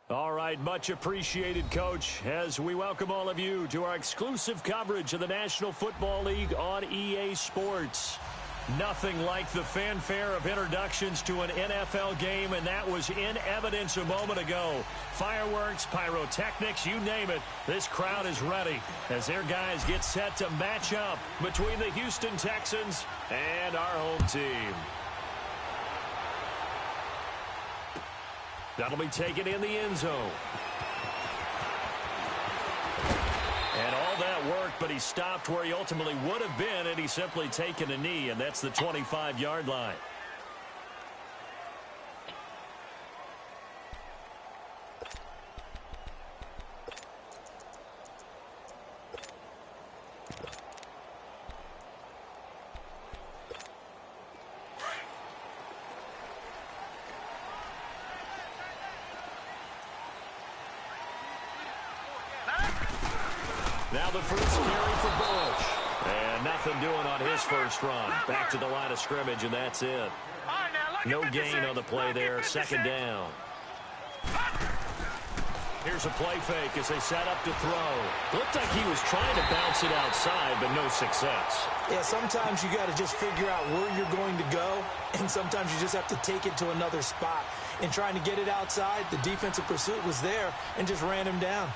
All right, much appreciated, Coach, as we welcome all of you to our exclusive coverage of the National Football League on EA Sports. Nothing like the fanfare of introductions to an NFL game, and that was in evidence a moment ago. Fireworks, pyrotechnics, you name it, this crowd is ready as their guys get set to match up between the Houston Texans and our home team. That'll be taken in the end zone. And all that work, but he stopped where he ultimately would have been, and he's simply taken a knee, and that's the 25-yard line. Now the first carry for Bush. And nothing doing on his first run. Back to the line of scrimmage, and that's it. No gain on the play there. Second down. Here's a play fake as they set up to throw. Looked like he was trying to bounce it outside, but no success. Yeah, sometimes you got to just figure out where you're going to go, and sometimes you just have to take it to another spot. In trying to get it outside, the defensive pursuit was there and just ran him down.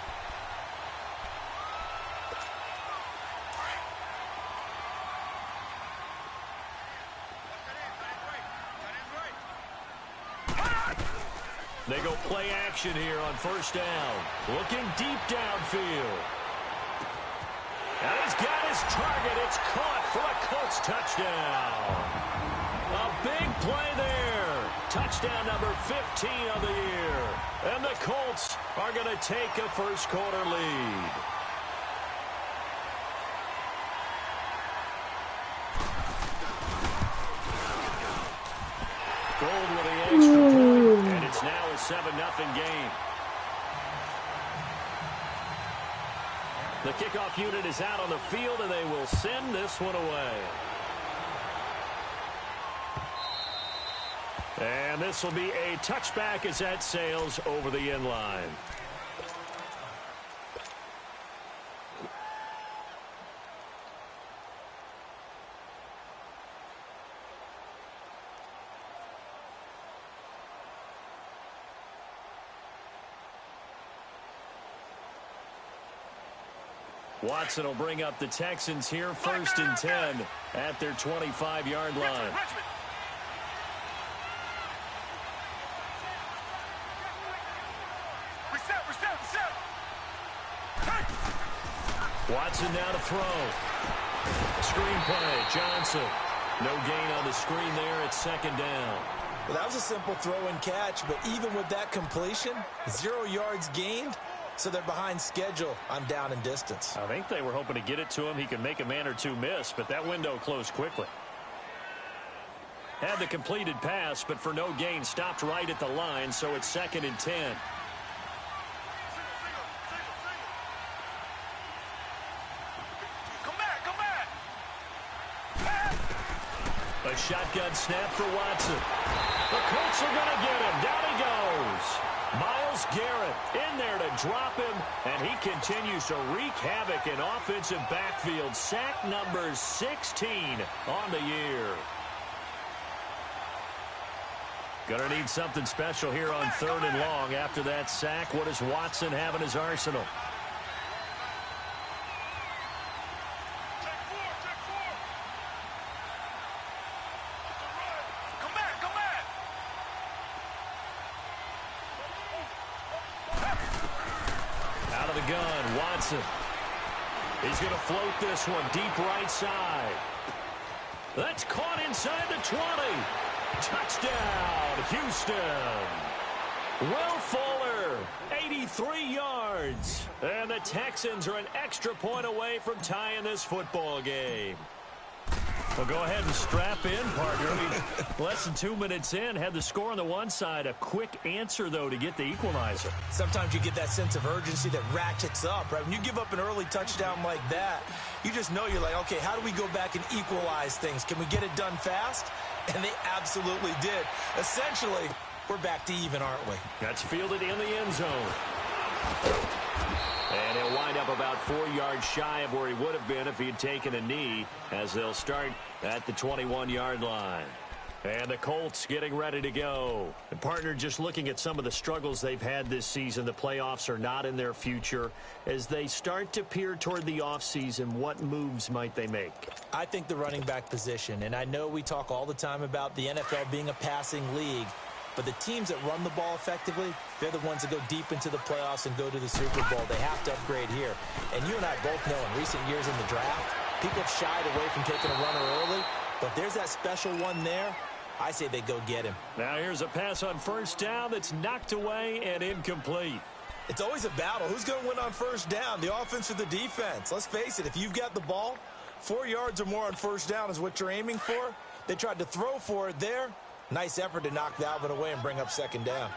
They go play action here on first down. Looking deep downfield. And he's got his target. It's caught for a Colts touchdown. A big play there. Touchdown number 15 of the year. And the Colts are going to take a first quarter lead. Gold with the extra point, and it's now a 7-0 game. The kickoff unit is out on the field, and they will send this one away. And this will be a touchback as that sails over the end line. Watson will bring up the Texans here first and 10 at their 25-yard line. Watson now to throw. Screen play, Johnson. No gain on the screen there. It's second down. Well, that was a simple throw and catch, but even with that completion, 0 yards gained. So they're behind schedule. I'm down in distance. I think they were hoping to get it to him. He could make a man or two miss, but that window closed quickly. Had the completed pass, but for no gain, stopped right at the line, so it's second and 10. Come back. A shotgun snap for Watson. The Colts are going to get him. Down he goes. Myles Garrett in there to drop him, and he continues to wreak havoc in offensive backfield. Sack number 16 on the year. Gonna need something special here on third and long. After that sack, what does Watson have in his arsenal? He's going to float this one deep right side. That's caught inside the 20. Touchdown, Houston. Will Fuller, 83 yards. And the Texans are an extra point away from tying this football game. Well, go ahead and strap in, partner. Less than 2 minutes in, had the score on the one side. A quick answer, though, to get the equalizer. Sometimes you get that sense of urgency that ratchets up, right? When you give up an early touchdown like that, you just know you're like, okay, how do we go back and equalize things? Can we get it done fast? And they absolutely did. Essentially, we're back to even, aren't we? That's fielded in the end zone. And he'll wind up about 4 yards shy of where he would have been if he had taken a knee, as they'll start at the 21-yard line. And the Colts getting ready to go. And partner, just looking at some of the struggles they've had this season, the playoffs are not in their future. As they start to peer toward the offseason, what moves might they make? I think the running back position, and I know we talk all the time about the NFL being a passing league, but the teams that run the ball effectively, they're the ones that go deep into the playoffs and go to the Super Bowl. They have to upgrade here. And you and I both know in recent years in the draft, people have shied away from taking a runner early, but if there's that special one there, I say they go get him. Now here's a pass on first down that's knocked away and incomplete. It's always a battle. Who's going to win on first down, the offense or the defense? Let's face it, if you've got the ball, 4 yards or more on first down is what you're aiming for. They tried to throw for it there. Nice effort to knock that one away and bring up second down.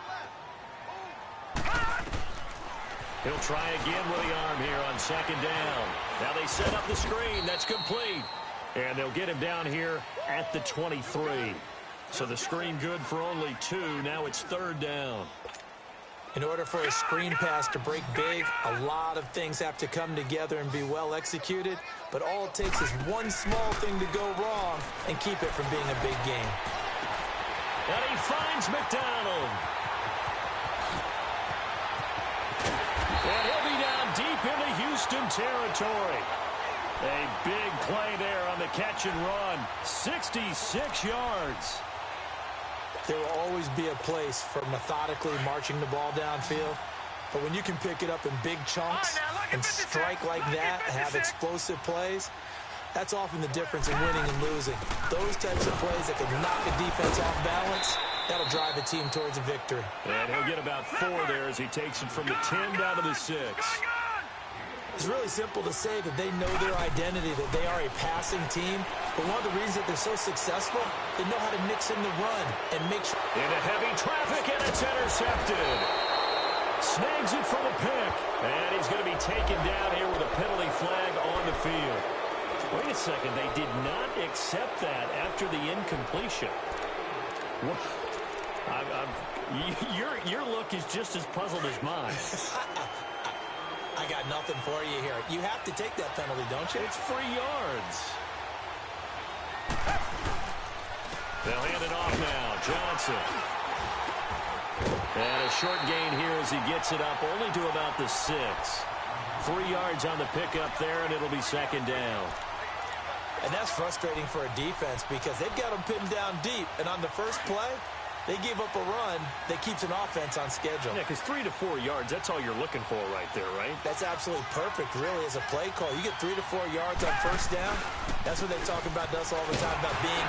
He'll try again with the arm here on second down. Now they set up the screen. That's complete. And they'll get him down here at the 23. So the screen good for only 2. Now it's third down. In order for a screen pass to break big, a lot of things have to come together and be well executed. But all it takes is one small thing to go wrong and keep it from being a big game. And he finds McDonald. And he'll be down deep into Houston territory. A big play there on the catch and run. 66 yards. There will always be a place for methodically marching the ball downfield. But when you can pick it up in big chunks and strike like that and have explosive plays, that's often the difference in winning and losing. Those types of plays that can knock a defense off balance, that'll drive a team towards a victory. And he'll get about 4 there as he takes it from the 10 down to the 6. It's really simple to say that they know their identity, that they are a passing team. But one of the reasons that they're so successful, they know how to mix in the run and make sure. Into heavy traffic, and it's intercepted. Snags it for the pick. And he's going to be taken down here with a penalty flag on the field. Wait a second. They did not accept that after the incompletion. Your look is just as puzzled as mine. I got nothing for you here. You have to take that penalty, don't you? It's 3 yards. They'll hand it off now. Johnson. And a short gain here as he gets it up only to about the 6. 3 yards on the pickup there, and it'll be second down. And that's frustrating for a defense because they've got them pinned down deep. And on the first play, they gave up a run that keeps an offense on schedule. Yeah, because 3 to 4 yards, that's all you're looking for right there, right? That's absolutely perfect, really, as a play call. You get 3 to 4 yards on first down. That's what they talk about us all the time, about being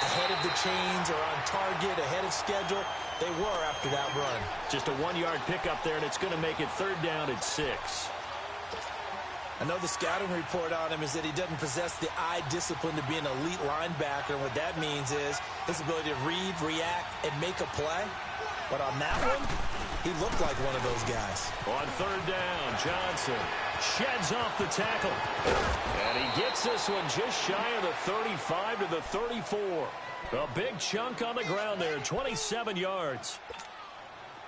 ahead of the chains or on target, ahead of schedule. They were after that run. Just a 1-yard pickup there, and it's going to make it third down at 6. I know the scouting report on him is that he doesn't possess the eye discipline to be an elite linebacker. And what that means is his ability to read, react, and make a play. But on that one, he looked like one of those guys. On third down, Johnson sheds off the tackle. And he gets this one just shy of the 35 to the 34. A big chunk on the ground there, 27 yards.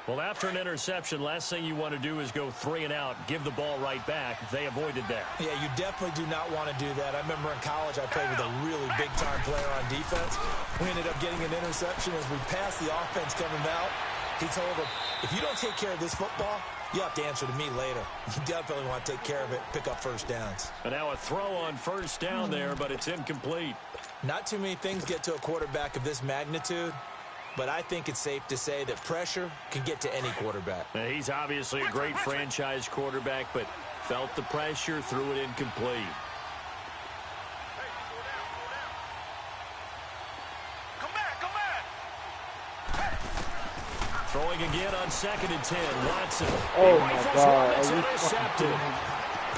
Well, after an interception, last thing you want to do is go 3 and out, give the ball right back. They avoided that. Yeah, you definitely do not want to do that. I remember in college I played with a really big-time player on defense. We ended up getting an interception as we passed the offense coming out. He told him, if you don't take care of this football, you have to answer to me later. You definitely want to take care of it, pick up first downs. And now a throw on first down there, but it's incomplete. Not too many things get to a quarterback of this magnitude. But I think it's safe to say that pressure can get to any quarterback. Now, he's obviously a great franchise quarterback, but felt the pressure, threw it incomplete. Come back. Throwing again on 2nd and 10. Watson. Oh, my God. It's intercepted.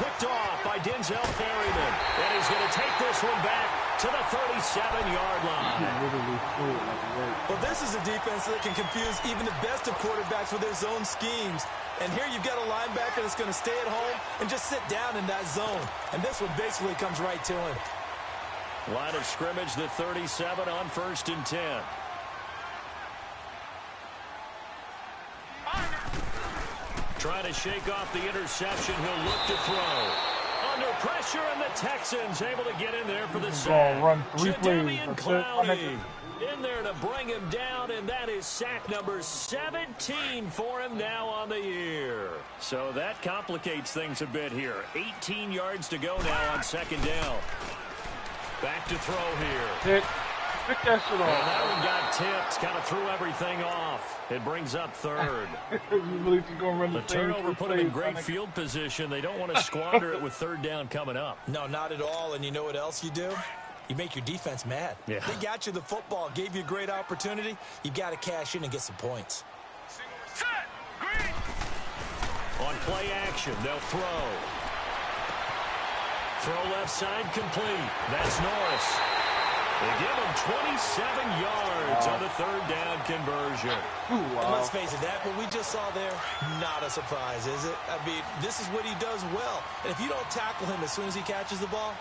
Picked off by Denzel Perryman. And he's going to take this one back to the 37-yard line. Well, this is a defense that can confuse even the best of quarterbacks with their zone schemes. And here you've got a linebacker that's going to stay at home and just sit down in that zone. And this one basically comes right to him. Line of scrimmage, the 37 on 1st and 10. Trying to shake off the interception. He'll look to throw. Under pressure, and the Texans able to get in there for the sack. Run 3 plays. Jadeveon Clowney in there to bring him down, and that is sack number 17 for him now on the year. So that complicates things a bit here. 18 yards to go now on second down. Back to throw here. Pick that shit off. And that one got tipped. Kind of threw everything off. It brings up third. The turnover put them in great field position. They don't want to squander it with third down coming up. No, not at all. And you know what else you do? You make your defense mad. Yeah. They got you the football, gave you a great opportunity. You got to cash in and get some points. On play action, they'll throw. Throw left side complete. That's Norris. They give him 27 yards on the third down conversion. And let's face it, that what we just saw there, not a surprise, is it? I mean, this is what he does well. And if you don't tackle him as soon as he catches the ball,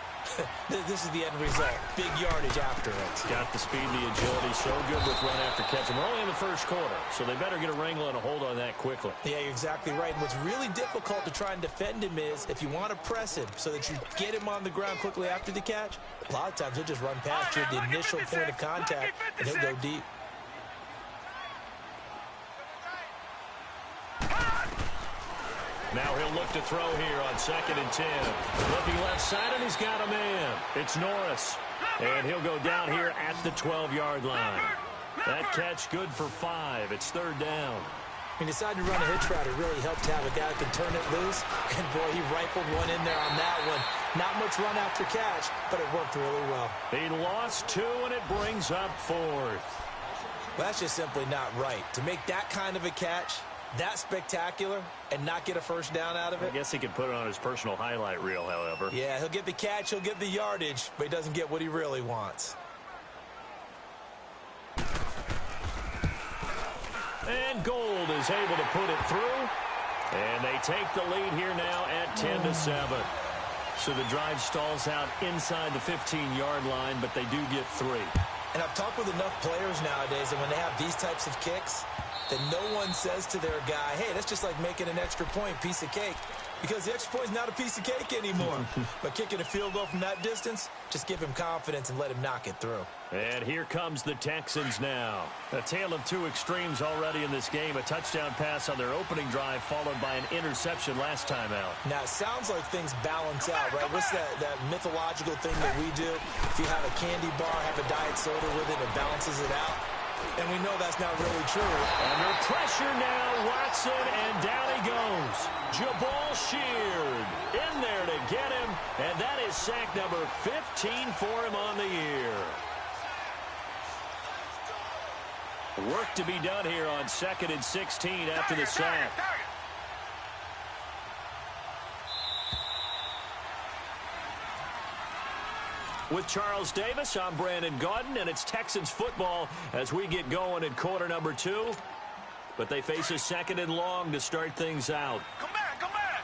this is the end result. Big yardage after it. Got the speed, the agility, so good with run after catch. And we're only in the first quarter, so they better get a wrangle and a hold on that quickly. Yeah, you're exactly right. And what's really difficult to try and defend him is if you want to press him so that you get him on the ground quickly after the catch, a lot of times he'll just run past you at the initial point of contact, and he'll go deep. Now he'll look to throw here on 2nd and 10. Looking left side, and he's got a man. It's Norris. And he'll go down here at the 12-yard line. That catch good for 5. It's third down. He decided to run a hitch route. It really helped to have a guy that can turn it loose. And, boy, he rifled one in there on that one. Not much run after catch, but it worked really well. He lost 2, and it brings up 4th. Well, that's just simply not right. To make that kind of a catch, that spectacular, and not get a first down out of it. I guess he could put it on his personal highlight reel, however. Yeah, he'll get the catch, he'll get the yardage, but he doesn't get what he really wants. And Gold is able to put it through. And they take the lead here now at 10-7. So the drive stalls out inside the 15-yard line, but they do get 3. And I've talked with enough players nowadays, and when they have these types of kicks, that no one says to their guy, hey, that's just like making an extra point, piece of cake. Because the extra point is not a piece of cake anymore. But kicking a field goal from that distance, just give him confidence and let him knock it through. And here comes the Texans now. A tale of two extremes already in this game. A touchdown pass on their opening drive, followed by an interception last time out. Now, it sounds like things balance out, right? What's that mythological thing that we do? If you have a candy bar, have a diet soda with it, it balances it out. And we know that's not really true. Under pressure now, Watson, and down he goes. Jabal Sheard in there to get him, and that is sack number 15 for him on the year. Work to be done here on 2nd and 16 after the sack. With Charles Davis, I'm Brandon Gaudin, and it's Texans football as we get going in quarter number 2. But they face a 2nd and long to start things out. Come back, come back.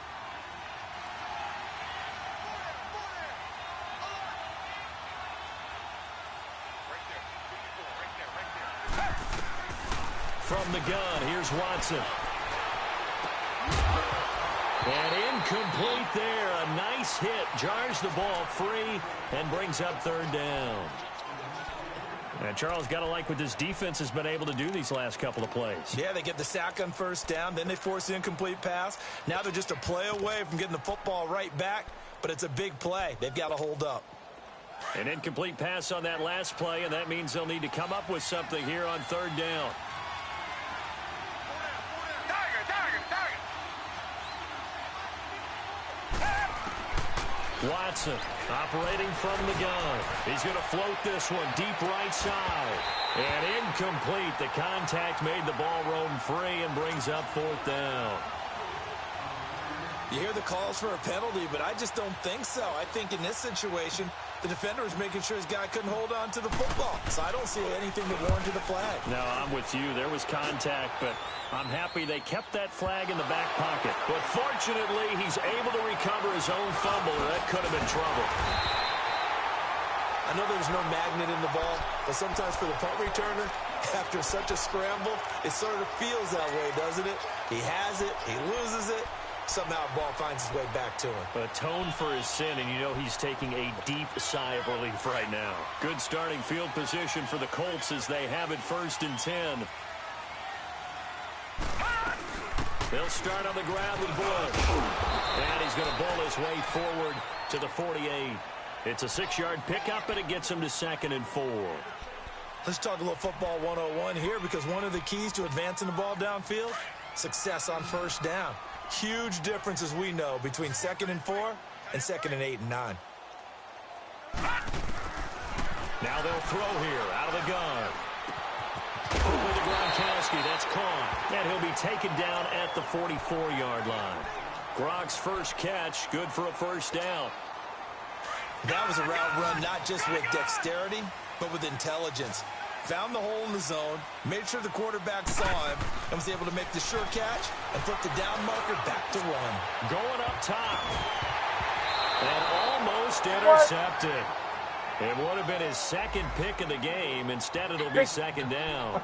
From the gun, here's Watson. And incomplete there. A nice hit. Jars the ball free and brings up third down. And Charles, got to like what this defense has been able to do these last couple of plays. Yeah, they get the sack on first down, then they force the incomplete pass. Now they're just a play away from getting the football right back, but it's a big play. They've got to hold up. An incomplete pass on that last play, and that means they'll need to come up with something here on third down. Watson operating from the gun. He's going to float this one deep right side. And incomplete. The contact made the ball roam free and brings up fourth down. You hear the calls for a penalty, but I just don't think so. I think in this situation, the defender was making sure his guy couldn't hold on to the football. So I don't see anything that warranted a flag. No, I'm with you. There was contact, but I'm happy they kept that flag in the back pocket. But fortunately, he's able to recover his own fumble, or that could have been trouble. I know there's no magnet in the ball, but sometimes for the punt returner, after such a scramble, it sort of feels that way, doesn't it? He has it, he loses it, somehow the ball finds its way back to him. Atone for his sin, and you know he's taking a deep sigh of relief right now. Good starting field position for the Colts as they have it 1st and 10. They'll start on the ground with Bush. And he's going to bowl his way forward to the 48. It's a 6-yard pickup, and it gets him to 2nd and 4. Let's talk a little football 101 here, because one of the keys to advancing the ball downfield, success on 1st down. Huge difference, as we know, between 2nd and 4 and 2nd and 8 and 9. Now they'll throw here out of the gun. Over to Gronkowski, that's caught. And he'll be taken down at the 44-yard line. Gronk's first catch, good for a 1st down. That was a route run not just with dexterity, but with intelligence. Found the hole in the zone, made sure the quarterback saw him, and was able to make the sure catch and flip the down marker back to run. Going up top. And almost intercepted. It would have been his 2nd pick of the game. Instead, it'll be 2nd down.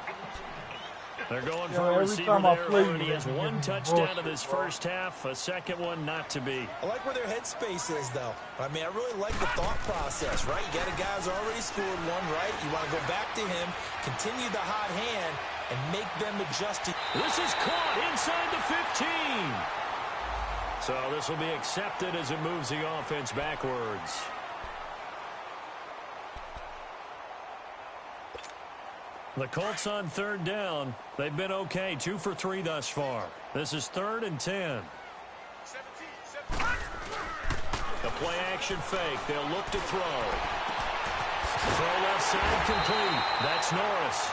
They're going for a receiver there. Already has 1 touchdown in this first half. A 2nd one not to be. I like where their headspace is, though. I mean, I really like the thought process, right? You got a guy who's already scored one, right? You want to go back to him, continue the hot hand, and make them adjust. This is caught inside the 15. So this will be accepted as it moves the offense backwards. The Colts on 3rd down. They've been okay, 2 for 3 thus far. This is 3rd and 10. The play action fake. They'll look to throw. Throw left side complete. That's Norris.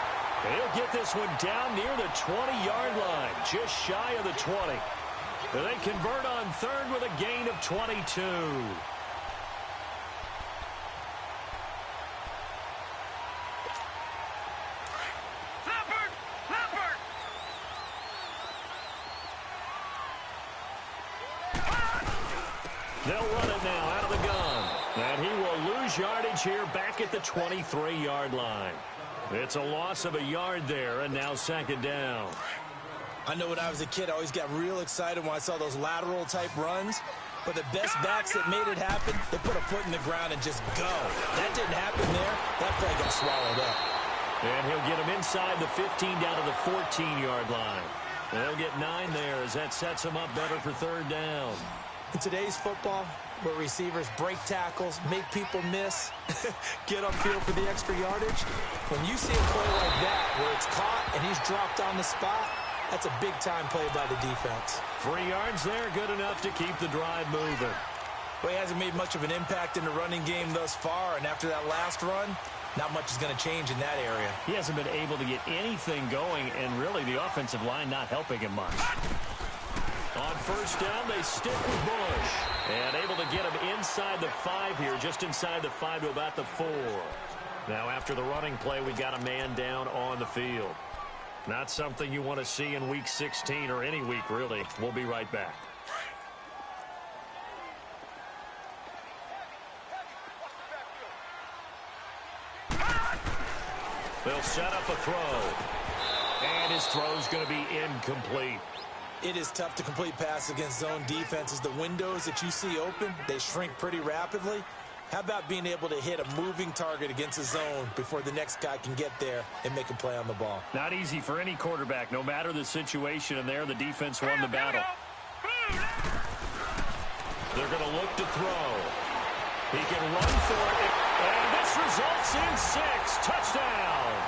He'll get this one down near the 20-yard line, just shy of the 20. They convert on 3rd with a gain of 22. They'll run it now out of the gun. And he will lose yardage here back at the 23-yard line. It's a loss of a yard there, and now 2nd down. I know when I was a kid, I always got real excited when I saw those lateral-type runs. But the best backs that made it happen, they put a foot in the ground and just go. That didn't happen there. That play got swallowed up. And he'll get him inside the 15 down to the 14-yard line. They'll get 9 there as that sets him up better for 3rd down. In today's football, where receivers break tackles, make people miss, get upfield for the extra yardage, when you see a play like that where it's caught and he's dropped on the spot, that's a big-time play by the defense. 3 yards there, good enough to keep the drive moving. Well, he hasn't made much of an impact in the running game thus far, and after that last run, not much is going to change in that area. He hasn't been able to get anything going, and really the offensive line not helping him much. On 1st down, they stick with Bush. And able to get him inside the 5 here, just inside the 5 to about the 4. Now after the running play, we got a man down on the field. Not something you want to see in Week 16 or any week, really. We'll be right back. They'll set up a throw. And his throw's going to be incomplete. It is tough to complete pass against zone defenses. The windows that you see open, they shrink pretty rapidly. How about being able to hit a moving target against a zone before the next guy can get there and make a play on the ball? Not easy for any quarterback, no matter the situation, and there the defense won the battle. They're going to look to throw. He can run for it, and this results in 6. Touchdown!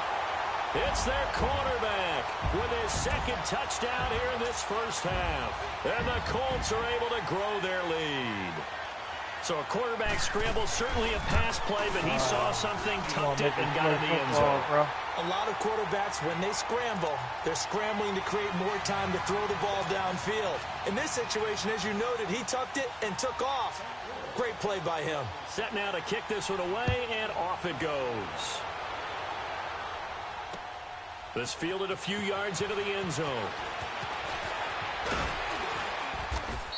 It's their quarterback with his 2nd touchdown here in this first half. And the Colts are able to grow their lead. So a quarterback scramble, certainly a pass play, but he saw something, tucked it, and got in the end zone. A lot of quarterbacks, when they scramble, they're scrambling to create more time to throw the ball downfield. In this situation, as you noted, he tucked it and took off. Great play by him. Set now to kick this one away, and off it goes. This fielded a few yards into the end zone.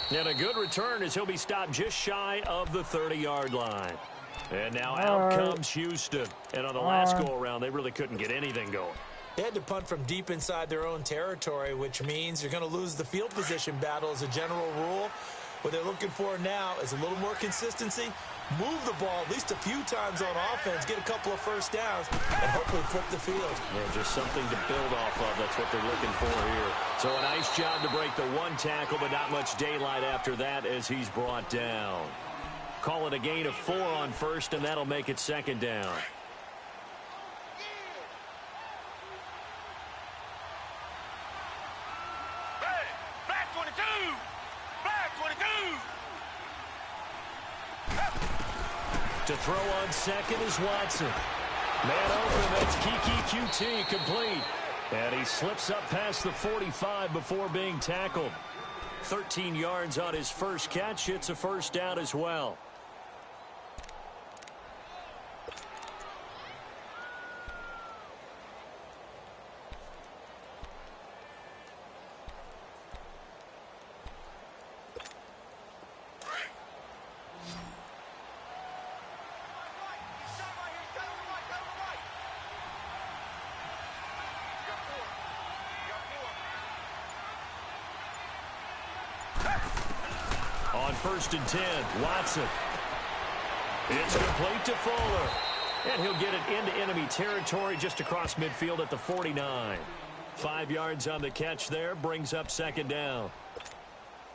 And a good return as he'll be stopped just shy of the 30-yard line. And now out comes Houston. And on the last go-around, they really couldn't get anything going. They had to punt from deep inside their own territory, which means you're going to lose the field position battle as a general rule. What they're looking for now is a little more consistency, move the ball at least a few times on offense, get a couple of first downs, and hopefully flip the field. Yeah, just something to build off of. That's what they're looking for here. So a nice job to break the one tackle, but not much daylight after that as he's brought down. Call it a gain of 4 on first, and that'll make it second down. To throw on second is Watson. Man open, that's Kiki QT complete. And he slips up past the 45 before being tackled. 13 yards on his first catch. It's a first down as well. On 1st and 10, Watson. It's complete to Fuller. And he'll get it into enemy territory just across midfield at the 49. 5 yards on the catch there, brings up second down.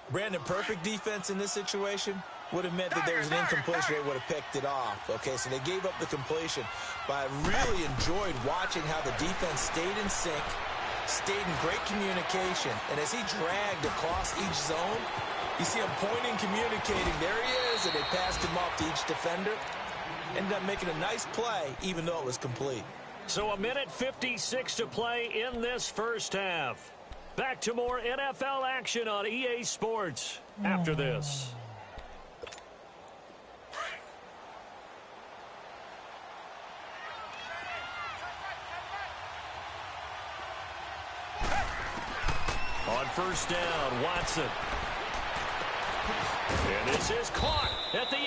Brandon, perfect defense in this situation would have meant that there was an incompletion. They would have picked it off. Okay, so they gave up the completion. But I really enjoyed watching how the defense stayed in sync, stayed in great communication. And as he dragged across each zone, you see him pointing, communicating. There he is, and they passed him off to each defender. Ended up making a nice play, even though it was complete. So a minute 56 to play in this first half. Back to more NFL action on EA Sports after this. On first down, Watson. And this is caught at the 8.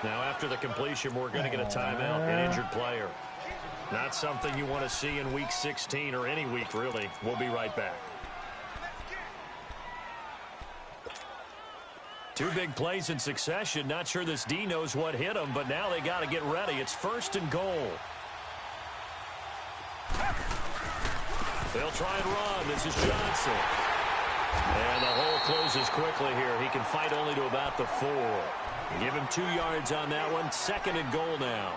Now after the completion, we're going to get a timeout, an injured player. Not something you want to see in Week 16 or any week, really. We'll be right back. 2 big plays in succession. Not sure this D knows what hit him, but now they got to get ready. It's 1st and goal. They'll try and run. This is Johnson. And the hole closes quickly here. He can fight only to about the 4. Give him 2 yards on that one. 2nd and goal now.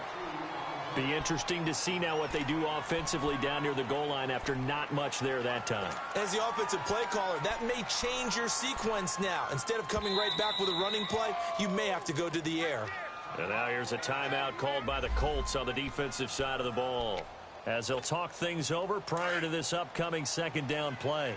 Be interesting to see now what they do offensively down near the goal line after not much there that time. As the offensive play caller, that may change your sequence now. Instead of coming right back with a running play, you may have to go to the air. And now here's a timeout called by the Colts on the defensive side of the ball, as they'll talk things over prior to this upcoming second down play.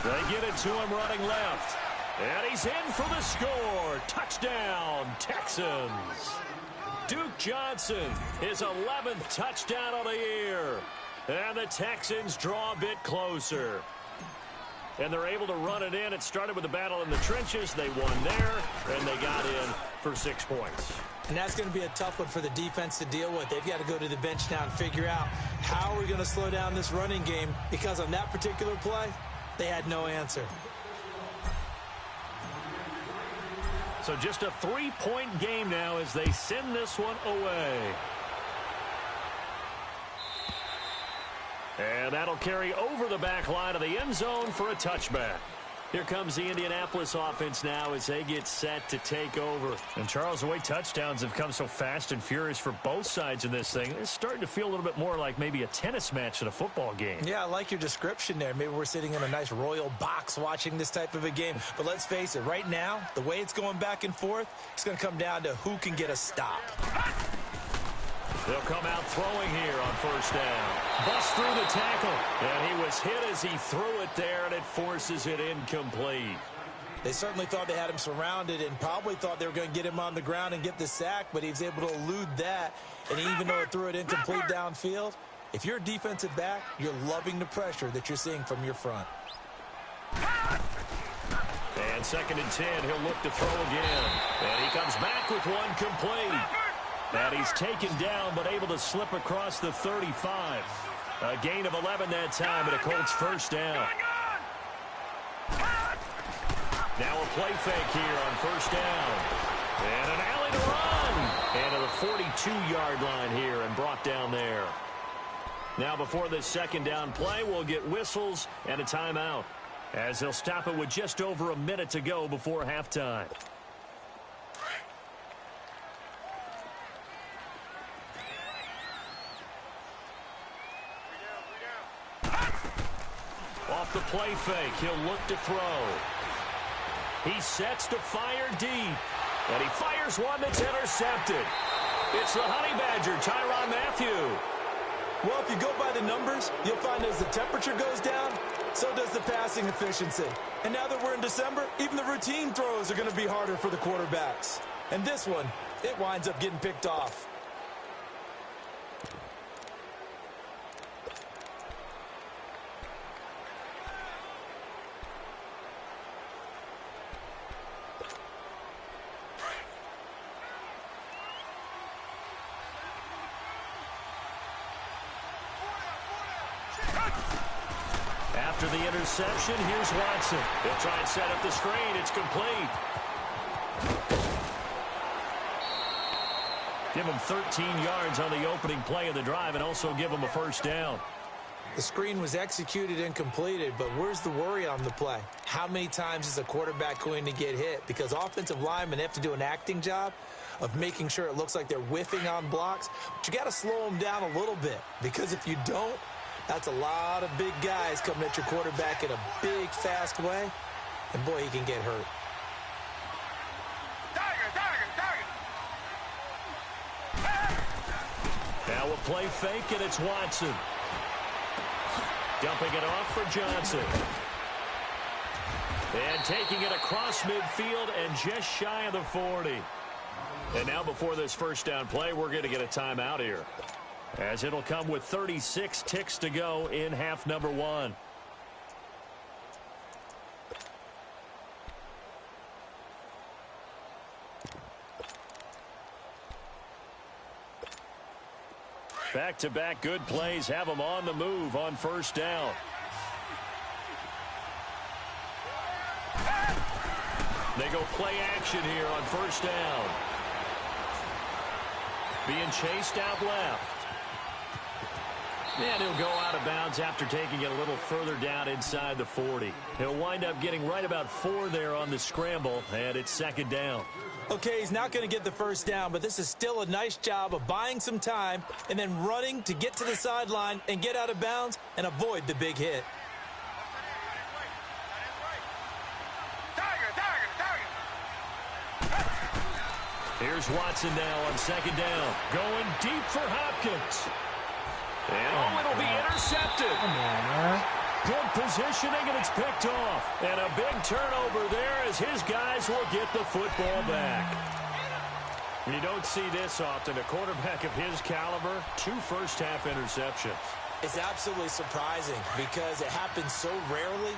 They get it to him running left. And he's in for the score. Touchdown, Texans. Duke Johnson, his 11th touchdown of the year. And the Texans draw a bit closer. And they're able to run it in. It started with a battle in the trenches. They won there, and they got in for 6 points. And that's going to be a tough one for the defense to deal with. They've got to go to the bench now and figure out how are we going to slow down this running game, because on that particular play, they had no answer. So just a 3-point game now as they send this one away. And that'll carry over the back line of the end zone for a touchback. Here comes the Indianapolis offense now as they get set to take over. And, Charles, the way touchdowns have come so fast and furious for both sides in this thing, it's starting to feel a little bit more like maybe a tennis match in a football game. Yeah, I like your description there. Maybe we're sitting in a nice royal box watching this type of a game. But let's face it, right now, the way it's going back and forth, it's going to come down to who can get a stop. They'll come out throwing here on first down. Bust through the tackle. And he was hit as he threw it there, and it forces it incomplete. They certainly thought they had him surrounded and probably thought they were going to get him on the ground and get the sack, but he was able to elude that. And even though it threw it incomplete downfield, if you're a defensive back, you're loving the pressure that you're seeing from your front. And 2nd and 10, he'll look to throw again. And he comes back with one complete. And he's taken down but able to slip across the 35. A gain of 11 that time, and a Colts first down. Now a play fake here on first down. And an alley to run. And to the 42-yard line here and brought down there. Now before this 2nd down play, we'll get whistles and a timeout, as they'll stop it with just over a minute to go before halftime. Off the play fake, he'll look to throw. He sets to fire deep. And he fires one that's intercepted. It's the Honey Badger, Tyrann Mathieu. Well, if you go by the numbers, you'll find as the temperature goes down, so does the passing efficiency. And now that we're in December, even the routine throws are going to be harder for the quarterbacks. And this one, it winds up getting picked off. After the interception, here's Watson. He'll try and set up the screen. It's complete. Give him 13 yards on the opening play of the drive and also give him a first down. The screen was executed and completed, but where's the worry on the play? How many times is a quarterback going to get hit? Because offensive linemen have to do an acting job of making sure it looks like they're whiffing on blocks. But you got to slow them down a little bit, because if you don't, that's a lot of big guys coming at your quarterback in a big, fast way. And, boy, he can get hurt. Now a play fake, and it's Watson. Dumping it off for Johnson. And taking it across midfield and just shy of the 40. And now before this first down play, we're going to get a timeout here, as it'll come with 36 ticks to go in half number 1. Back-to-back good plays have them on the move on first down. They go play action here on first down. Being chased out left. And he'll go out of bounds after taking it a little further down inside the 40. He'll wind up getting right about 4 there on the scramble, and it's second down. Okay, he's not going to get the first down, but this is still a nice job of buying some time and then running to get to the sideline and get out of bounds and avoid the big hit. Here's Watson now on second down. Going deep for Hopkins. And it'll be intercepted. Come on, man. Good positioning, and it's picked off. And a big turnover there as his guys will get the football back. You don't see this often. A quarterback of his caliber, 2 first-half interceptions. It's absolutely surprising because it happens so rarely.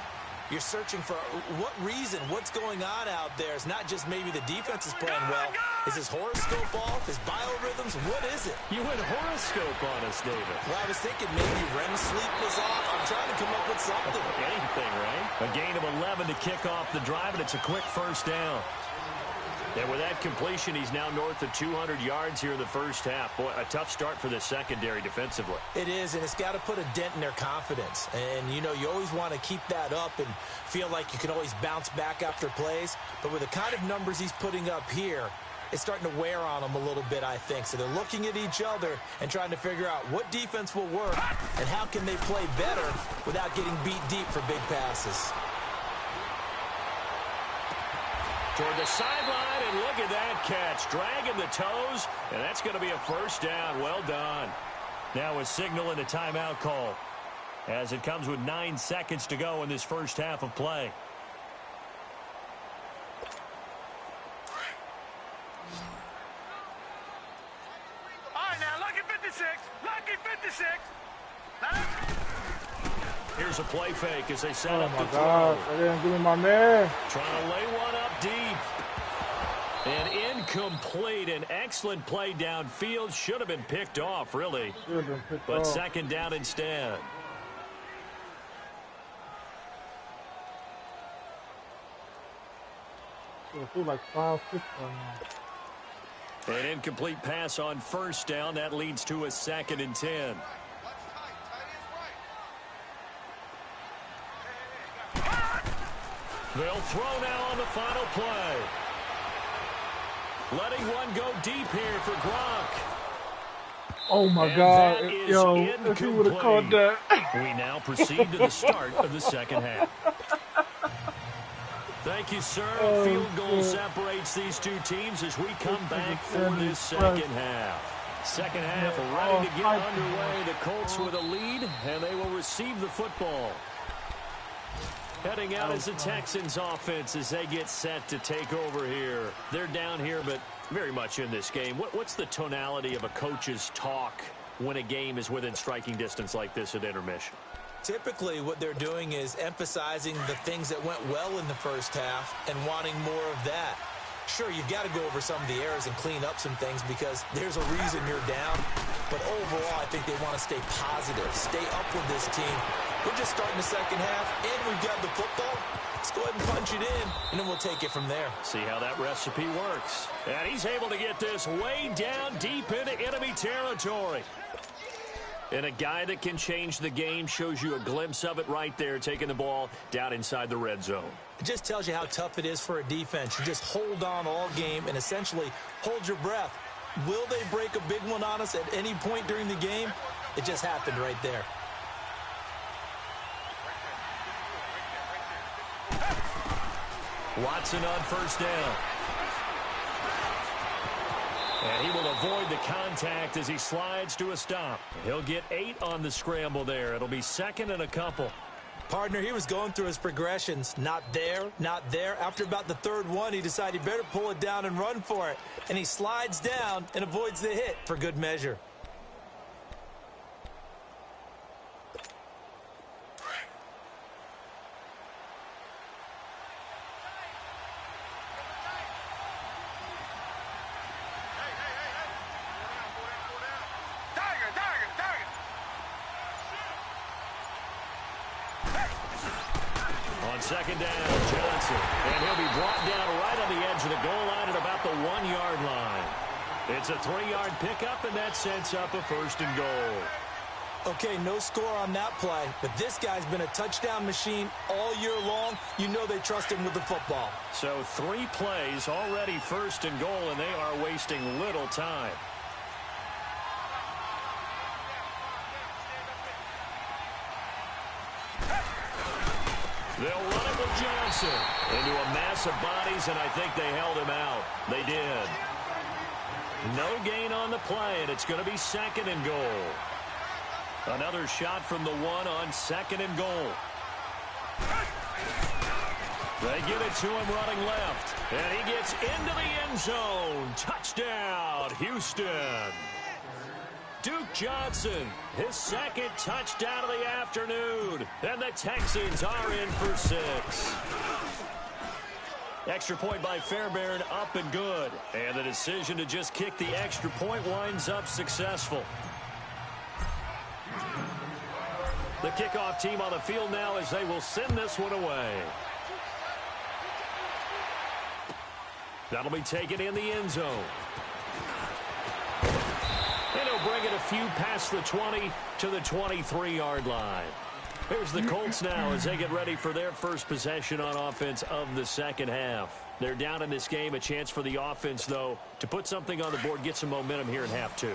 You're searching for what reason, what's going on out there. It's not just maybe the defense is playing well. Is his horoscope off? His biorhythms? What is it? You went horoscope on us, David. Well, I was thinking maybe REM sleep was off. I'm trying to come up with something. Anything, right? A gain of 11 to kick off the drive, and it's a quick first down. And with that completion, he's now north of 200 yards here in the first half. Boy, a tough start for the secondary defensively. It is, and it's got to put a dent in their confidence. And, you know, you always want to keep that up and feel like you can always bounce back after plays. But with the kind of numbers he's putting up here, it's starting to wear on them a little bit, I think. So they're looking at each other and trying to figure out what defense will work and how can they play better without getting beat deep for big passes. Toward the sideline, and look at that catch. Dragging the toes, and that's going to be a first down. Well done. Now a signal and a timeout call, as it comes with 9 seconds to go in this first half of play. All right, now, lucky 56. Lucky 56. Here's a play fake as they set Oh up my to God! throw. I didn't give me my man. Trying to lay one up deep. And incomplete. An excellent play downfield. Should have been picked off, really. Should have been picked But off. second down instead. I feel like 5-6 right now. An incomplete pass on first down. That leads to a 2nd and 10. They'll throw now on the final play. Letting one go deep here for Gronk. Oh my And God! that is Yo, if he would have caught that. We now proceed to the start of the second half. Thank you, sir. Oh, Field goal shit. separates these two teams as we come This back is for Andy this Price. second half. Second half Yeah. ready to get Oh, underway. The Colts with a lead, and they will receive the football. Heading out is the Texans offense as they get set to take over here. They're down here, but very much in this game. What's the tonality of a coach's talk when a game is within striking distance like this at intermission? Typically, what they're doing is emphasizing the things that went well in the first half and wanting more of that. Sure, you've got to go over some of the errors and clean up some things because there's a reason you're down. But overall, I think they want to stay positive, stay up with this team. We're just starting the second half, and we've got the football. Let's go ahead and punch it in, and then we'll take it from there. See how that recipe works. And he's able to get this way down deep into enemy territory. And a guy that can change the game shows you a glimpse of it right there, taking the ball down inside the red zone. It just tells you how tough it is for a defense. You just hold on all game and essentially hold your breath. Will they break a big one on us at any point during the game? It just happened right there. Watson on first down. And he will avoid the contact as he slides to a stop. He'll get 8 on the scramble there. It'll be 2nd and a couple. Partner, he was going through his progressions. Not there, not there. After about the 3rd one, he decided he better pull it down and run for it. And he slides down and avoids the hit for good measure. On second down, Johnson. And he'll be brought down right on the edge of the goal line at about the 1-yard line. It's a 3-yard pickup, and that sets up a 1st and goal. Okay, no score on that play, but this guy's been a touchdown machine all year long. You know they trust him with the football. So 3 plays, already 1st and goal, and they are wasting little time. They'll run it with Johnson into a mass of bodies, and I think they held him out. They did. No gain on the play, and it's going to be 2nd and goal. Another shot from the 1 on 2nd and goal. They give it to him running left, and he gets into the end zone. Touchdown, Houston. Duke Johnson, his 2nd touchdown of the afternoon, and the Texans are in for 6. Extra point by Fairbairn, up and good. And the decision to just kick the extra point winds up successful. The kickoff team on the field now as they will send this one away. That'll be taken in the end zone. And he'll bring it a few past the 20 to the 23-yard line. Here's the Colts now as they get ready for their first possession on offense of the second half. They're down in this game. A chance for the offense, though, to put something on the board, get some momentum here in half 2.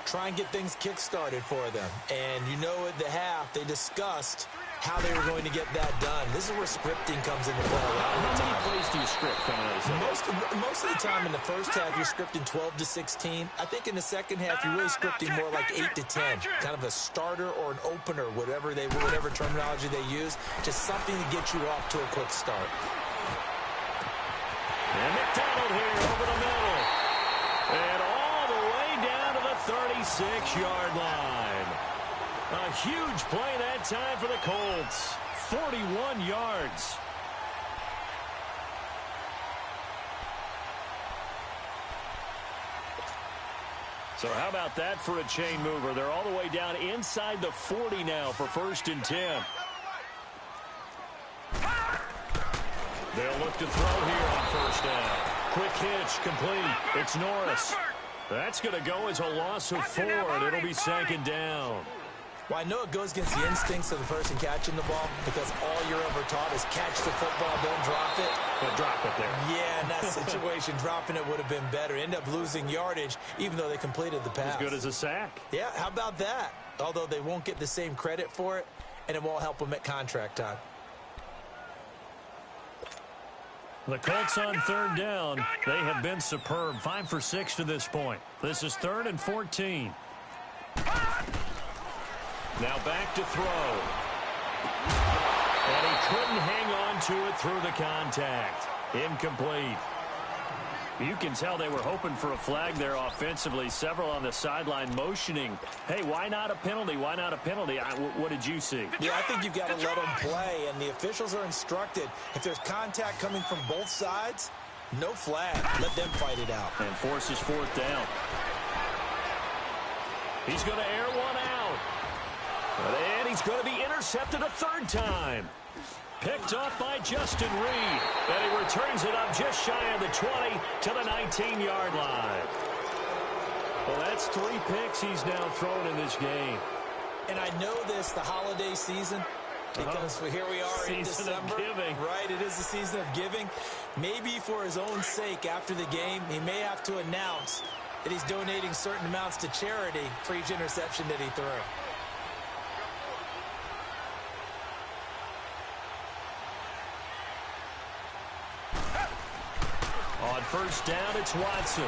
Try and get things kick-started for them. And you know at the half, they discussed how they were going to get that done. This is where scripting comes into play a lot of the How time. many plays do you script coming out of second? Most of the time in the first half, you're scripting 12 to 16. I think in the second half, you're really scripting more like 8 to 10. Kind of a starter or an opener, whatever terminology they use. Just something to get you off to a quick start. And McDonald here over the middle. And all the way down to the 36-yard line. A huge play that time for the Colts. 41 yards. So how about that for a chain mover? They're all the way down inside the 40 now for 1st and 10. They'll look to throw here on 1st down. Quick hitch, complete. It's Norris. That's going to go as a loss of 4, and it'll be 2nd down. Well, I know it goes against the instincts of the person catching the ball because all you're ever taught is catch the football, don't drop it. But drop it there. Yeah, in that situation, dropping it would have been better. End up losing yardage, even though they completed the pass. As good as a sack. Yeah, how about that? Although they won't get the same credit for it, and it won't help them at contract time. The Colts on 3rd down. They have been superb. 5 for 6 to this point. This is 3rd and 14. Now back to throw. And he couldn't hang on to it through the contact. Incomplete. You can tell they were hoping for a flag there offensively. Several on the sideline motioning. Hey, why not a penalty? Why not a penalty? What did you see? Yeah, I think you've got to let them play, and the officials are instructed. If there's contact coming from both sides, no flag. Let them fight it out. And forces 4th down. He's going to air one out. And he's going to be intercepted a 3rd time. Picked off by Justin Reed. And he returns it up just shy of the 20 to the 19-yard line. Well, that's 3 picks he's now thrown in this game. And I know this, the holiday season, because here we are in December. Season of giving. Right, it is the season of giving. Maybe for his own sake after the game, he may have to announce that he's donating certain amounts to charity for each interception that he threw. On 1st down, it's Watson.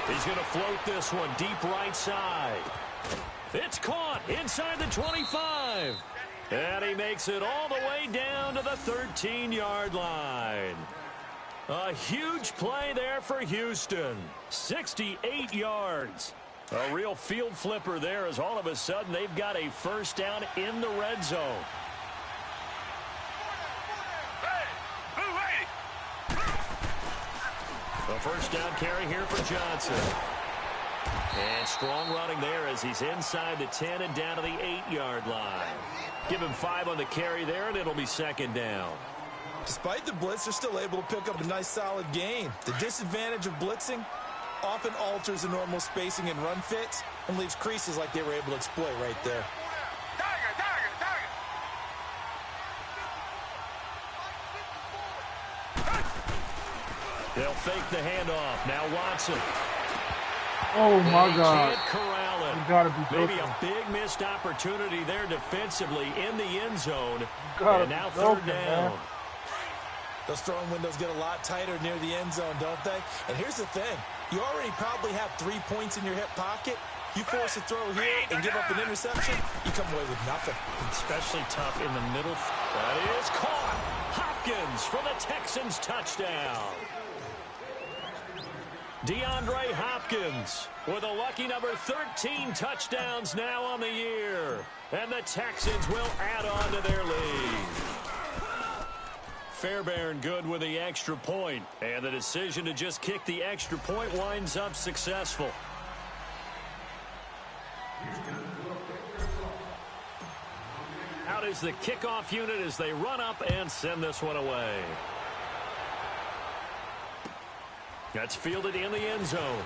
He's going to float this one deep right side. It's caught inside the 25. And he makes it all the way down to the 13-yard line. A huge play there for Houston. 68 yards. A real field flipper there as all of a sudden they've got a 1st down in the red zone. A 1st down carry here for Johnson. And strong running there as he's inside the 10 and down to the 8-yard line. Give him 5 on the carry there, and it'll be 2nd down. Despite the blitz, they're still able to pick up a nice, solid gain. The disadvantage of blitzing often alters the normal spacing and run fits and leaves creases like they were able to exploit right there. They'll fake the handoff. Now Watson. Oh, my God. Can't corral it. You gotta be Maybe joking. a big missed opportunity there defensively in the end zone. And now 3rd down. Man. Those throwing windows get a lot tighter near the end zone, don't they? And here's the thing. You already probably have 3 points in your hip pocket. You force a throw here and give up an interception, you come away with nothing. Especially tough in the middle. That is caught. Hopkins for the Texans touchdown. DeAndre Hopkins with a lucky number 13 touchdowns now on the year. And the Texans will add on to their lead. Fairbairn good with the extra point. And the decision to just kick the extra point winds up successful. Out is the kickoff unit as they run up and send this one away. That's fielded in the end zone.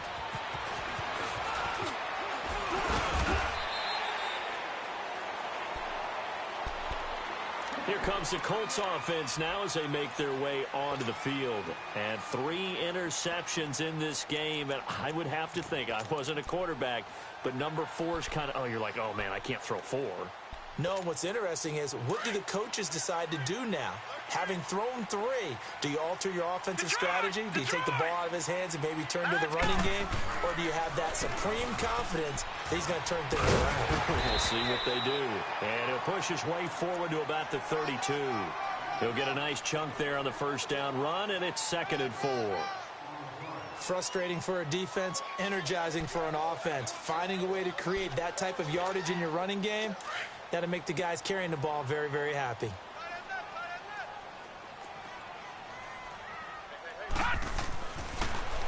Here comes the Colts offense now as they make their way onto the field. And 3 interceptions in this game. And I would have to think, I wasn't a quarterback, but number 4 is kind of, oh, you're like, oh, man, I can't throw 4. No, what's interesting is what do the coaches decide to do now? Having thrown 3, do you alter your offensive strategy? Do you take the ball out of his hands and maybe turn to the running game? Or do you have that supreme confidence that he's going to turn things around? We'll see what they do. And he'll push his way forward to about the 32. He'll get a nice chunk there on the 1st down run, and it's 2nd and 4. Frustrating for a defense, energizing for an offense. Finding a way to create that type of yardage in your running game, that'll make the guys carrying the ball very, very happy.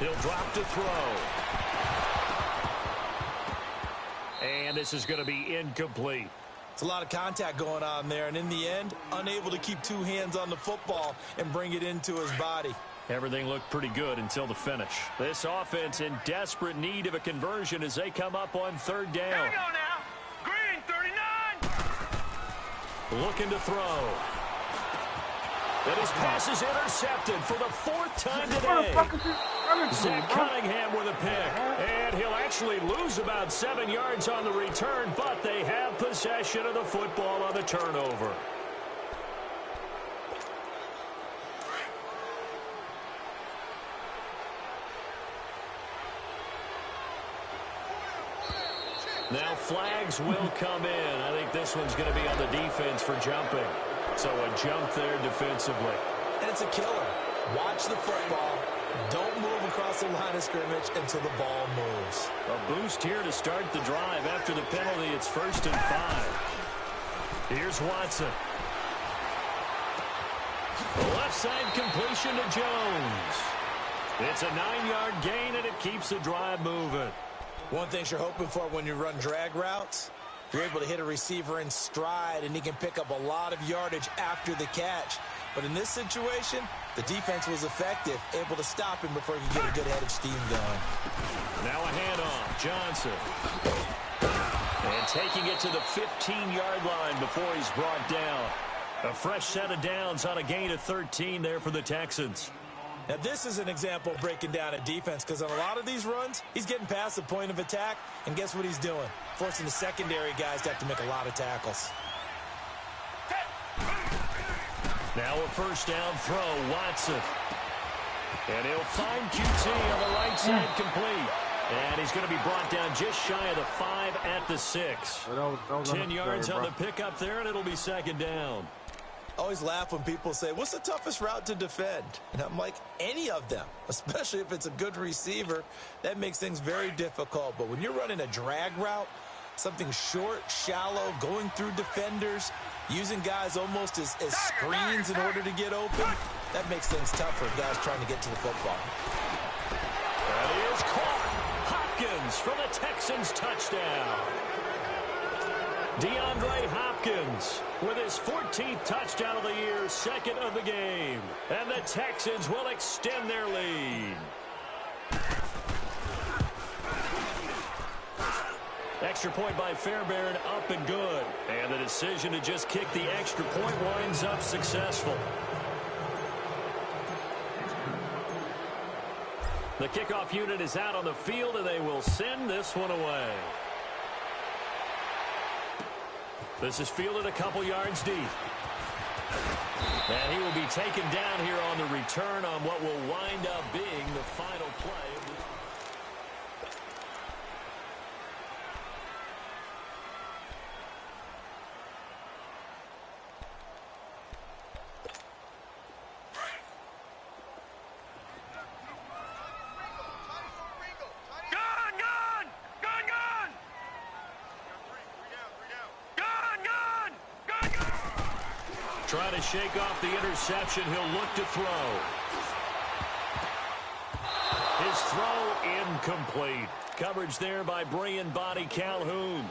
He'll drop to throw. And this is going to be incomplete. It's a lot of contact going on there, and in the end, unable to keep two hands on the football and bring it into his body. Everything looked pretty good until the finish. This offense in desperate need of a conversion as they come up on third down. Here we go now. Green, 39. Looking to throw. And his pass is intercepted for the fourth time today. Zach Cunningham with a pick. And he'll actually lose about 7 yards on the return, but they have possession of the football on the turnover. Now flags will come in. I think this one's going to be on the defense for jumping. So a jump there defensively. And it's a killer. Watch the football. Don't move across the line of scrimmage until the ball moves. A boost here to start the drive. After the penalty, it's 1st and 5. Here's Watson. Left side completion to Jones. It's a 9-yard gain, and it keeps the drive moving. One thing you're hoping for when you run drag routes, you're able to hit a receiver in stride, and he can pick up a lot of yardage after the catch. But in this situation, the defense was effective, able to stop him before he could get a good head of steam going. Now a handoff. Johnson. And taking it to the 15-yard line before he's brought down. A fresh set of downs on a gain of 13 there for the Texans. Now, this is an example of breaking down a defense, because on a lot of these runs, he's getting past the point of attack, and guess what he's doing? Forcing the secondary guys to have to make a lot of tackles. Now a first down throw, Watson. And he'll find QT on the right side complete. And he's going to be brought down just shy of the 5 at the 6. 10 yards on the pickup there, and it'll be 2nd down. I always laugh when people say, what's the toughest route to defend? And I'm like, any of them, especially if it's a good receiver. That makes things very difficult. But when you're running a drag route, something short, shallow, going through defenders, using guys almost as screens in order to get open, that makes things tough for guys trying to get to the football. And he is caught. Hopkins for the Texans touchdown. DeAndre Hopkins with his 14th touchdown of the year, 2nd of the game. And the Texans will extend their lead. Extra point by Fairbairn, up and good. And the decision to just kick the extra point winds up successful. The kickoff unit is out on the field, and they will send this one away. This is fielded a couple yards deep. And he will be taken down here on the return on what will wind up being the final play. Trying to shake off the interception. He'll look to throw. His throw incomplete. Coverage there by Brian Body Calhoun.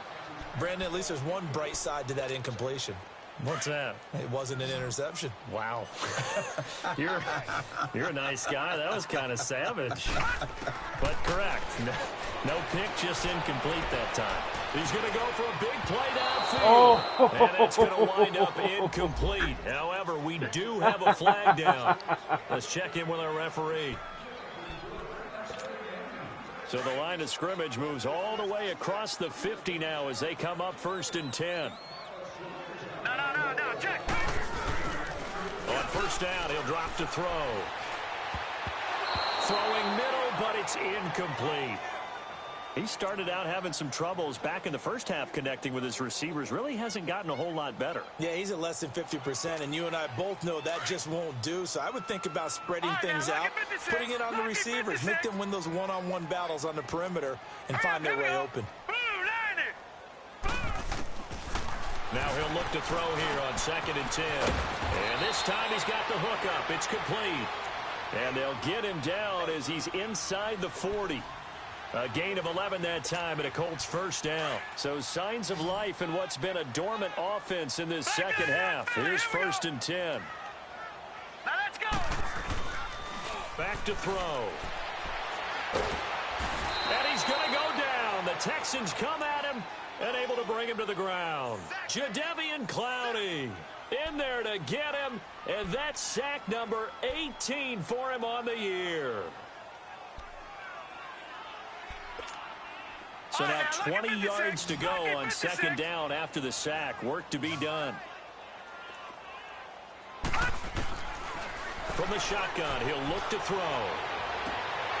Brandon, at least there's one bright side to that incompletion. What's that? It wasn't an interception. Wow. You're a nice guy. That was kind of savage. But correct. No pick, just incomplete that time. He's going to go for a big play downfield. And it's going to wind up incomplete. However, we do have a flag down. Let's check in with our referee. So the line of scrimmage moves all the way across the 50 now as they come up 1st and 10. No, check. On first down, he'll drop to throw. Throwing middle, but it's incomplete. He started out having some troubles back in the first half connecting with his receivers. Really hasn't gotten a whole lot better. Yeah, he's at less than 50%, and you and I both know that just won't do. So I would think about spreading things out, putting it on the receivers, make them win those one-on-one battles on the perimeter and find their way open. Now he'll look to throw here on 2nd and 10. And this time he's got the hook up. It's complete. And they'll get him down as he's inside the 40. A gain of 11 that time and a Colts first down. So signs of life in what's been a dormant offense in this second half. Here's 1st and 10. Now let's go. Back to throw. And he's going to go down. The Texans come at him and able to bring him to the ground. Jadeveon Clowney in there to get him. And that's sack number 18 for him on the year. So now 20 yards to go on 2nd down after the sack. Work to be done. From the shotgun, he'll look to throw.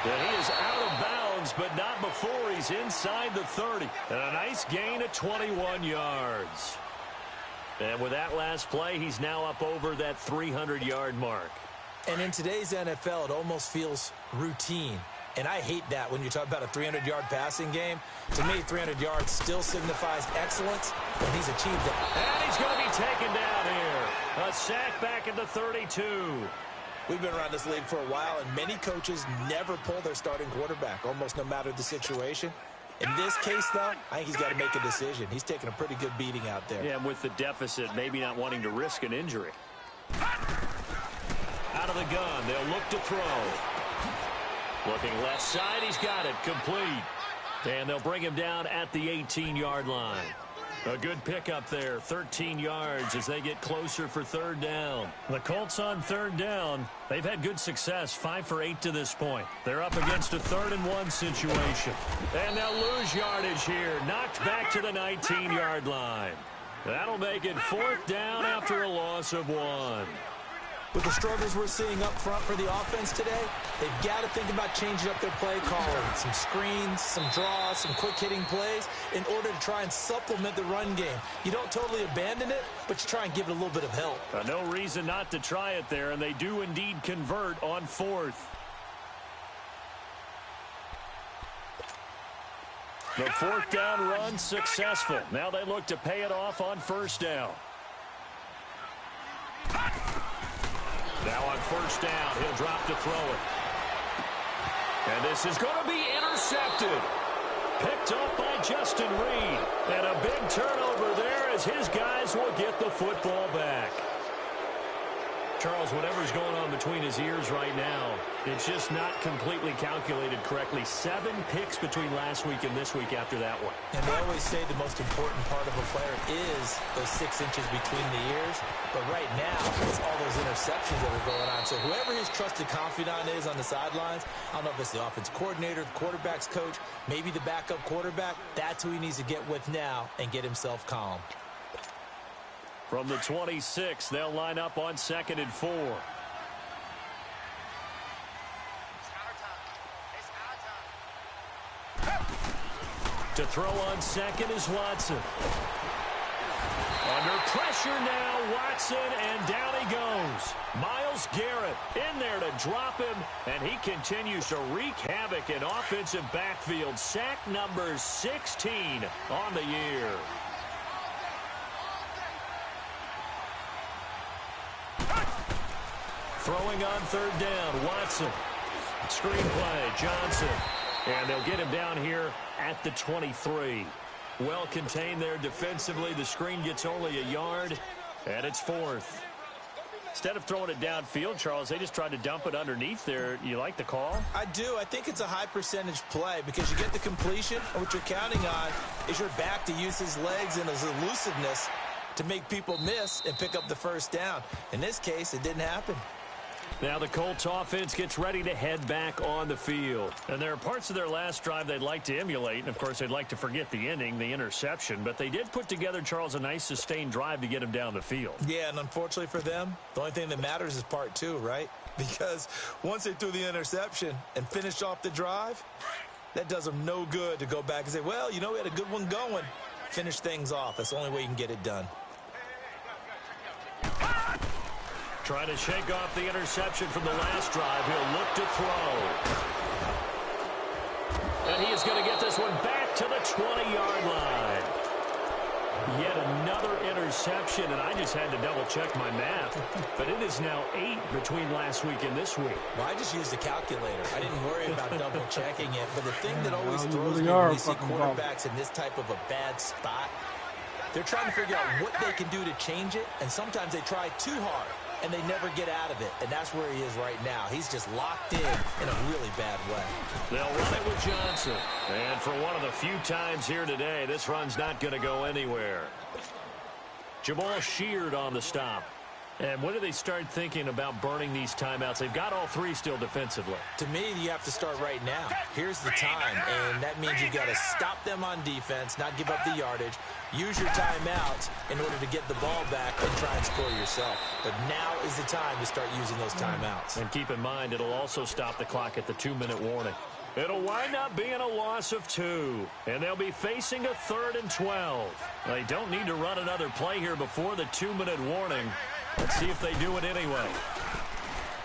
And he is out of bounds, but not before he's inside the 30. And a nice gain of 21 yards. And with that last play, he's now up over that 300-yard mark. And in today's NFL, it almost feels routine. And I hate that when you talk about a 300-yard passing game. To me, 300 yards still signifies excellence, and he's achieved it. And he's going to be taken down here. A sack back at the 32. We've been around this league for a while, and many coaches never pull their starting quarterback, almost no matter the situation. In this case, though, I think he's got to make a decision. He's taking a pretty good beating out there. Yeah, and with the deficit, maybe not wanting to risk an injury. Out of the gun, they'll look to throw. Looking left side, he's got it, complete. And they'll bring him down at the 18-yard line. A good pickup there, 13 yards as they get closer for 3rd down. The Colts on 3rd down, they've had good success, 5 for 8 to this point. They're up against a 3rd and 1 situation. And they'll lose yardage here, knocked back to the 19-yard line. That'll make it 4th down after a loss of 1. With the struggles we're seeing up front for the offense today, they've got to think about changing up their play calling. Some screens, some draws, some quick-hitting plays in order to try and supplement the run game. You don't totally abandon it, but you try and give it a little bit of help. No reason not to try it there, and they do indeed convert on 4th. The 4th down run successful. Now they look to pay it off on 1st down. Now on 1st down, he'll drop to throw it. And this is going to be intercepted. Picked up by Justin Reed. And a big turnover there as his guys will get the football back. Charles, whatever's going on between his ears right now, it's just not completely calculated correctly. 7 picks between last week and this week after that one. And they always say the most important part of a player is those 6 inches between the ears. But right now, it's all those interceptions that are going on. So whoever his trusted confidant is on the sidelines, I don't know if it's the offense coordinator, the quarterback's coach, maybe the backup quarterback, that's who he needs to get with now and get himself calm. From the 26, they'll line up on 2nd and 4. To throw on 2nd is Watson. Under pressure now, Watson, and down he goes. Myles Garrett in there to drop him, and he continues to wreak havoc in offensive backfield. Sack number 16 on the year. Throwing on 3rd down, Watson. Screenplay, Johnson. And they'll get him down here at the 23. Well contained there defensively. The screen gets only a yard, and it's 4th. Instead of throwing it downfield, Charles, they just tried to dump it underneath there. You like the call? I do. I think it's a high percentage play because you get the completion, and what you're counting on is your back to use his legs and his elusiveness to make people miss and pick up the 1st down. In this case, it didn't happen. Now the Colts offense gets ready to head back on the field. And there are parts of their last drive they'd like to emulate. And, of course, they'd like to forget the ending, the interception. But they did put together, Charles, a nice sustained drive to get him down the field. Yeah, and unfortunately for them, the only thing that matters is part 2, right? Because once they threw the interception and finished off the drive, That does them no good to go back and say, well, you know, we had a good one going. Finish things off. That's the only way you can get it done. Trying to shake off the interception from the last drive. He'll look to throw. And he is going to get this one back to the 20-yard line. Yet another interception, and I just had to double-check my math. But it is now 8 between last week and this week. Well, I just used a calculator. I didn't worry about double-checking it. But the thing that always throws me when you see quarterbacks in this type of a bad spot, they're trying to figure out what they can do to change it, and sometimes they try too hard, and they never get out of it. And that's where he is right now. He's just locked in a really bad way. They'll run it with Johnson. And for one of the few times here today, this run's not going to go anywhere. Jamal Sheard on the stop. And when do they start thinking about burning these timeouts? They've got all 3 still defensively. To me, you have to start right now. Here's the time, and that means you've got to stop them on defense, not give up the yardage, use your timeouts in order to get the ball back and try and score yourself. But now is the time to start using those timeouts. And keep in mind, it'll also stop the clock at the 2-minute warning. It'll wind up being a loss of 2, and they'll be facing a 3rd and 12. They don't need to run another play here before the 2-minute warning. Let's see if they do it anyway.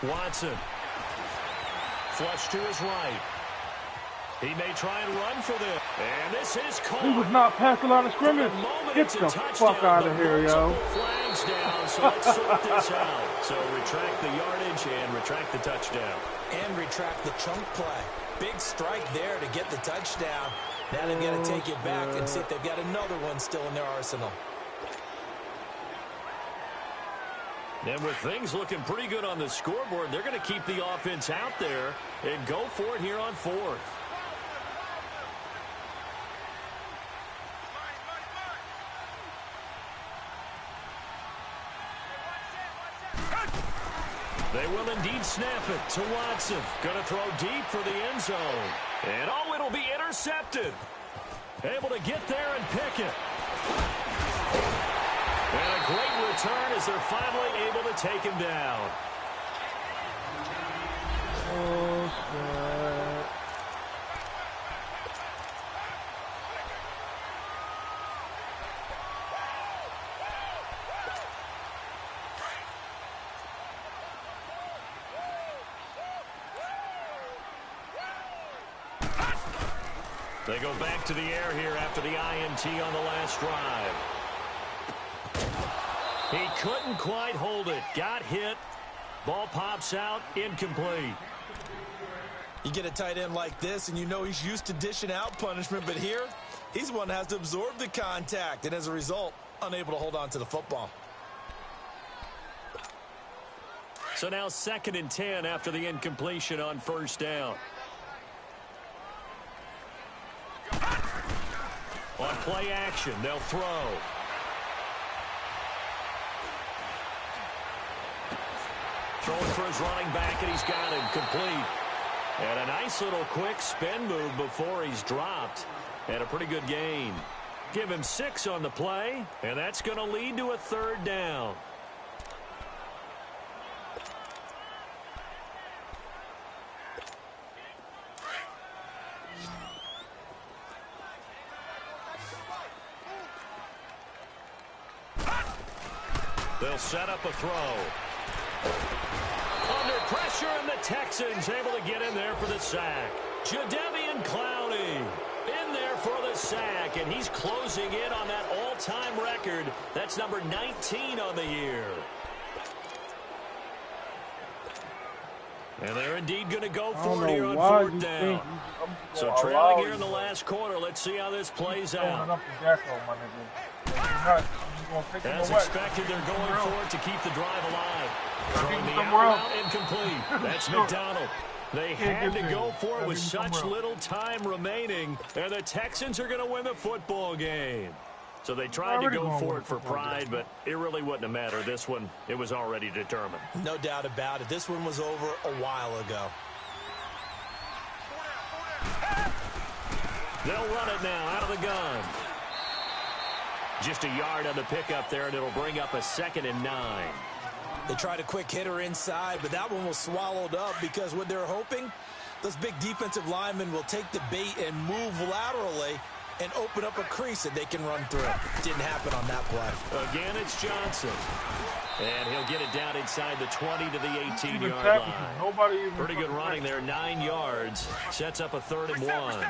Watson. Flush to his right. He may try and run for this. And this is caught. He was not past the line of scrimmage. Get the fuck out of here, yo. Flags down, so let's sort this out. So retract the yardage and retract the touchdown. And retract the chunk play. Big strike there to get the touchdown. Now they've got to take it back and see if they've got another one still in their arsenal. And with things looking pretty good on the scoreboard, they're going to keep the offense out there and go for it here on 4th. They will indeed snap it to Watson. Going to throw deep for the end zone. And oh, it'll be intercepted. Able to get there and pick it. And a great return as they're finally able to take him down. Oh, shit. They go back to the air here after the INT on the last drive. He couldn't quite hold it. Got hit. Ball pops out. Incomplete. You get a tight end like this, and you know he's used to dishing out punishment, but here, he's the one that has to absorb the contact, and as a result, unable to hold on to the football. So now 2nd and 10 after the incompletion on 1st down. On play action, they'll throw. Throwing for his running back, and he's got him complete. And a nice little quick spin move before he's dropped. And a pretty good gain. Give him 6 on the play, and that's going to lead to a 3rd down. They'll set up a throw. Under pressure, and the Texans able to get in there for the sack. Jadeveon Clowney in there for the sack, and he's closing in on that all-time record. That's number 19 on the year. And they're indeed going to go for it here on 4th down. So trailing here in the last quarter. Let's see how this plays out. As expected, they're going for it to keep the drive alive. Throwing the out incomplete. That's McDonald. They had to go for it with such little time remaining, and the Texans are going to win the football game. So they tried to go for it for pride, but it really wouldn't have mattered. This one, it was already determined. No doubt about it. This one was over a while ago. They'll run it now out of the gun. Just a yard on the pickup there, and it'll bring up a 2nd and 9. They tried a quick hitter inside, but that one was swallowed up because what they're hoping Those big defensive linemen will take the bait and move laterally and open up a crease that they can run through. Didn't happen on that play. Again, it's Johnson. And he'll get it down inside the 20 to the 18-yard line. Pretty good running there, 9 yards. Sets up a 3rd and 1.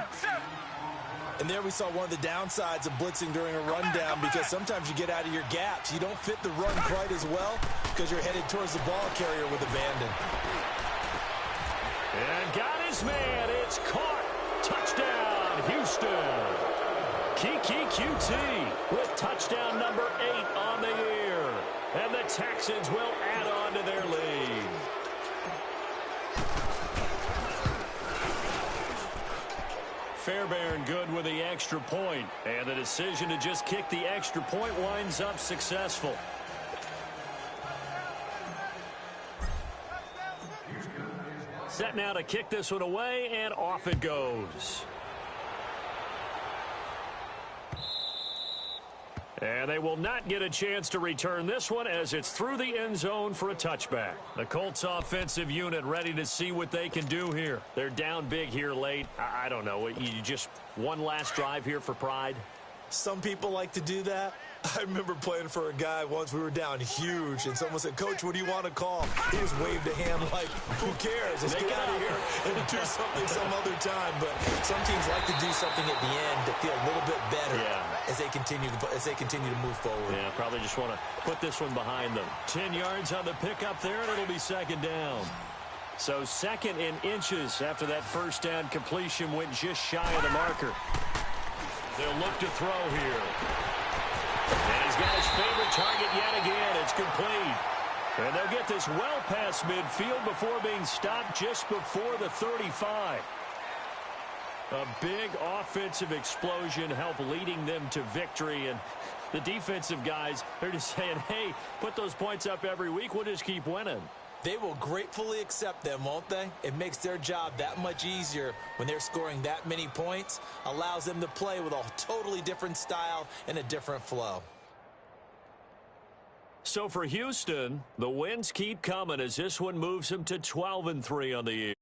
And there we saw one of the downsides of blitzing during a rundown, because sometimes you get out of your gaps. You don't fit the run quite as well because you're headed towards the ball carrier with abandon. And got his man. It's caught. Touchdown, Houston. Kiki QT with touchdown number 8 on the year. And the Texans will add on to their lead. Fairbairn good with the extra point. And the decision to just kick the extra point winds up successful. Set now to kick this one away, and off it goes. And they will not get a chance to return this one as it's through the end zone for a touchback. The Colts offensive unit ready to see what they can do here. They're down big here late. I don't know. You just one last drive here for pride? Some people like to do that. I remember playing for a guy once. We were down huge, and someone said, "Coach, what do you want to call?" He just waved a hand like, "Who cares? Let's get out of here and do something some other time." But some teams like to do something at the end to feel a little bit better as they continue to move forward. Yeah, probably just want to put this one behind them. 10 yards on the pickup there, and it'll be 2nd down. So 2nd in inches after that first down completion went just shy of the marker. They'll look to throw here. And he's got his favorite target yet again. It's complete. And they'll get this well past midfield before being stopped just before the 35. A big offensive explosion helped leading them to victory. And the defensive guys, they're just saying, hey, put those points up every week. We'll just keep winning. They will gratefully accept them, won't they? It makes their job that much easier when they're scoring that many points. Allows them to play with a totally different style and a different flow. So for Houston, the wins keep coming as this one moves them to 12-3 on the year.